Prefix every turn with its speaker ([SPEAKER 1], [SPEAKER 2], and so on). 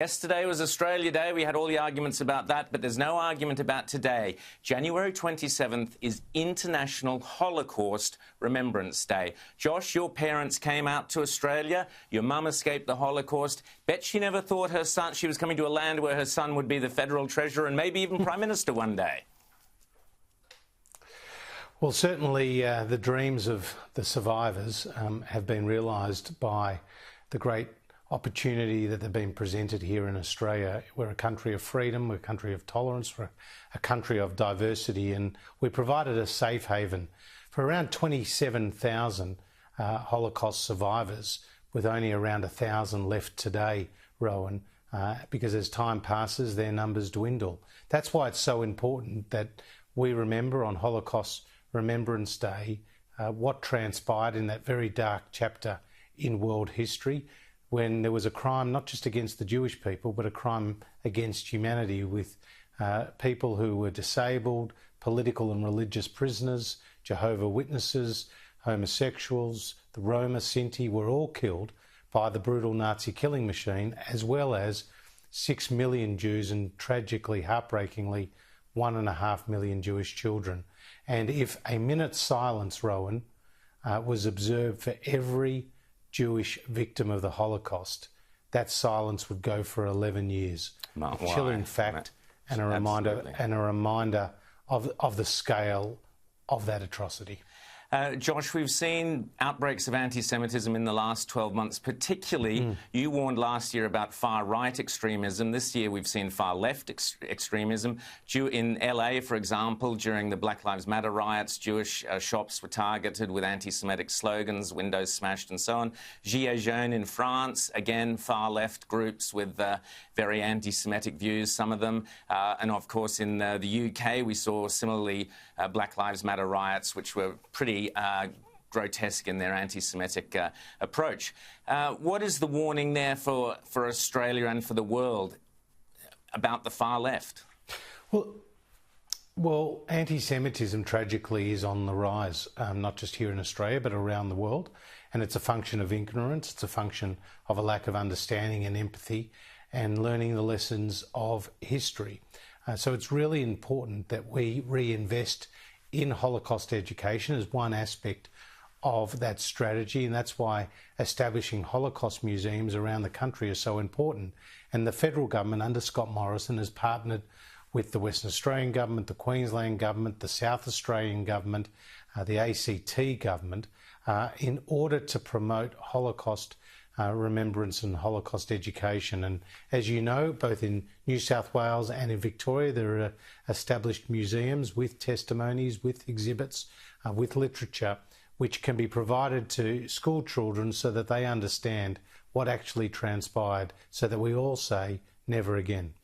[SPEAKER 1] Yesterday was Australia Day. We had all the arguments about that, but there's no argument about today. January 27th is International Holocaust Remembrance Day. Josh, your parents came out to Australia. Your mum escaped the Holocaust. Bet she never thought she was coming to a land where her son would be the Federal Treasurer and maybe even Prime Minister one day.
[SPEAKER 2] Well, certainly the dreams of the survivors have been realised by the great opportunity that they've been presented here in Australia. We're a country of freedom, we're a country of tolerance, we're a country of diversity, and we provided a safe haven for around 27,000 Holocaust survivors, with only around 1,000 left today, Rowan, because as time passes, their numbers dwindle. That's why it's so important that we remember on Holocaust Remembrance Day what transpired in that very dark chapter in world history, when there was a crime not just against the Jewish people, but a crime against humanity, with people who were disabled, political and religious prisoners, Jehovah's Witnesses, homosexuals, the Roma, Sinti were all killed by the brutal Nazi killing machine, as well as 6 million Jews and, tragically, heartbreakingly, 1.5 million Jewish children. And if a minute's silence, Rowan, was observed for every Jewish victim of the Holocaust, that silence would go for 11 years. A chilling fact and a reminder of the scale of that atrocity.
[SPEAKER 1] Josh, we've seen outbreaks of anti-Semitism in the last 12 months, particularly you warned last year about far-right extremism. This year we've seen far-left extremism. In LA, for example, during the Black Lives Matter riots, Jewish shops were targeted with anti-Semitic slogans, windows smashed and so on. Gilets jaunes in France, again, far-left groups with very anti-Semitic views, some of them. And of course, in the UK, we saw similarly Black Lives Matter riots, which were pretty grotesque in their anti-Semitic approach. What is the warning there for Australia and for the world about the far left?
[SPEAKER 2] Well, anti-Semitism tragically is on the rise, not just here in Australia, but around the world. And it's a function of ignorance. It's a function of a lack of understanding and empathy and learning the lessons of history. So it's really important that we reinvest in Holocaust education as one aspect of that strategy, and that's why establishing Holocaust museums around the country is so important. And the federal government under Scott Morrison has partnered with the Western Australian government, the Queensland government, the South Australian government, the ACT government, in order to promote Holocaust remembrance and Holocaust education. And as you know, both in New South Wales and in Victoria, there are established museums with testimonies, with exhibits, with literature, which can be provided to school children so that they understand what actually transpired, so that we all say never again.